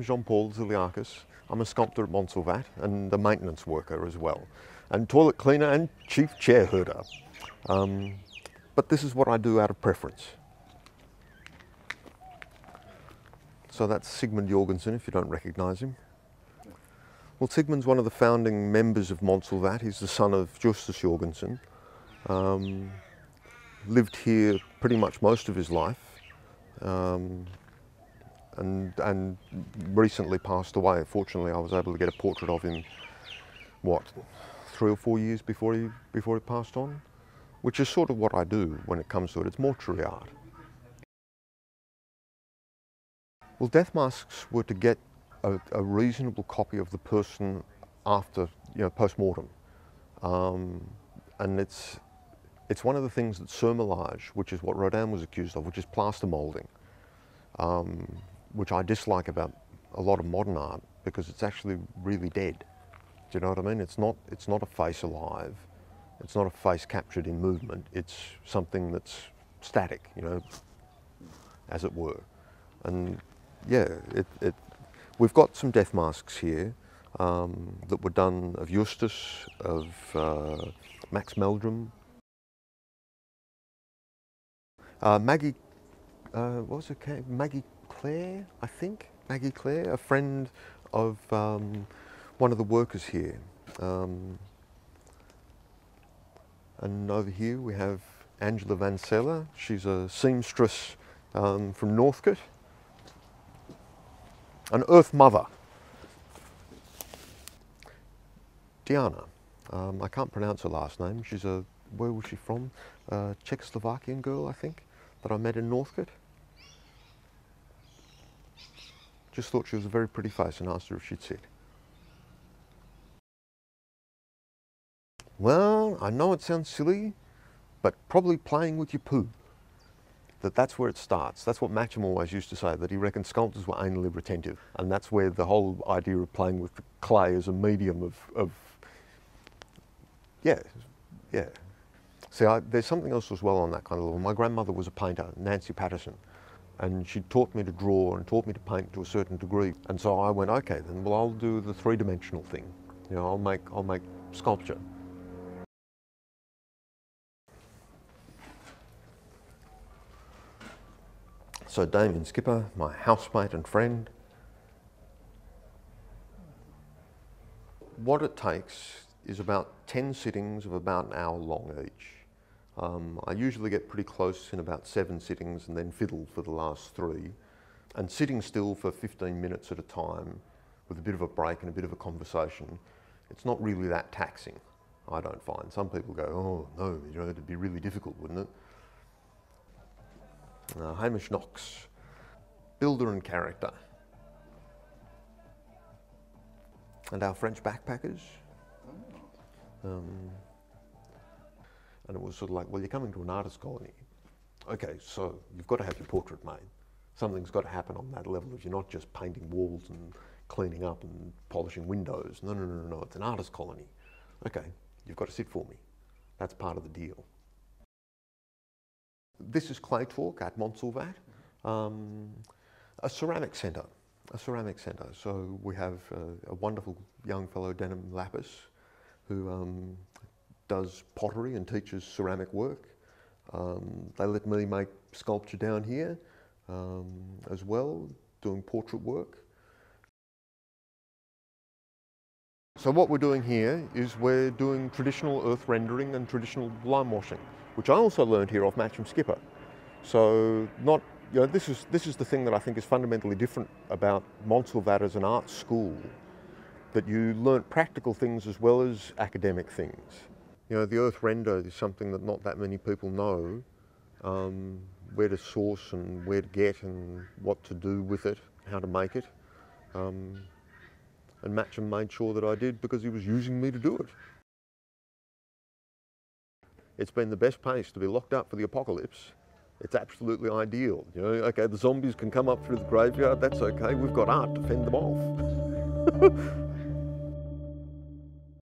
name's Jean-Paul Zilliacus. I'm a sculptor at Montsalvat and a maintenance worker as well, and toilet cleaner and chief chair herder. But this is what I do out of preference. So that's Sigmund Jorgensen, if you don't recognise him. Well, Sigmund's one of the founding members of Montsalvat. He's the son of Justus Jorgensen. Lived here pretty much most of his life, and recently passed away. Fortunately, I was able to get a portrait of him, what, 3 or 4 years before he passed on, which is sort of what I do when it comes to it. It's mortuary art. Well, death masks were to get a reasonable copy of the person after, post-mortem, and it's one of the things that surmelage, which is what Rodin was accused of, which is plaster moulding, which I dislike about a lot of modern art because it's actually really dead. Do you know what I mean? It's not a face alive. It's not a face captured in movement. It's something that's static, as it were. And yeah, we've got some death masks here that were done of Justus, of Max Meldrum, Maggie, what was her name? Maggie Clare, I think. Maggie Clare, a friend of one of the workers here. And over here we have Angela Van Sella. She's a seamstress from Northcote. An Earth Mother. Diana. I can't pronounce her last name. She's where was she from? Czechoslovakian girl, I think, that I met in Northcote. Just thought she was a very pretty face and asked her if she'd sit. Well, I know it sounds silly, but probably playing with your poo. That's where it starts. That's what Matcham always used to say, that he reckoned sculptors were anally retentive. And that's where the whole idea of playing with the clay as a medium yeah. See, there's something else as well on that kind of level. My grandmother was a painter, Nancy Paterson, and she taught me to draw and taught me to paint to a certain degree. And so I went, okay, then, well, I'll do the three-dimensional thing. I'll make sculpture. So Matcham Skipper, my housemate and friend. What it takes is about 10 sittings of about an hour long each. I usually get pretty close in about 7 sittings and then fiddle for the last 3. And sitting still for 15 minutes at a time with a bit of a break and a bit of a conversation, it's not really that taxing, I don't find. Some people go, oh no, it'd be really difficult, wouldn't it? Hamish Knox, builder and character. And our French backpackers. And it was sort of like, well, you're coming to an artist colony. Okay, so you've got to have your portrait made. Something's got to happen on that level. If you're not just painting walls and cleaning up and polishing windows. No, it's an artist colony. Okay, you've got to sit for me. That's part of the deal. This is Clay Talk at Montsalvat, a ceramic centre. So we have a wonderful young fellow, Denim Lapis, who does pottery and teaches ceramic work. They let me make sculpture down here as well, doing portrait work. So what we're doing here is we're doing traditional earth rendering and traditional lime washing, which I also learned here off Matcham Skipper. So this is the thing that I think is fundamentally different about Montsalvat as an art school, that you learn practical things as well as academic things. The earth render is something that not that many people know, where to source and where to get and what to do with it, how to make it. And Matcham made sure that I did because he was using me to do it. It's been the best place to be locked up for the apocalypse. It's absolutely ideal. Okay, the zombies can come up through the graveyard, that's okay. We've got art to fend them off.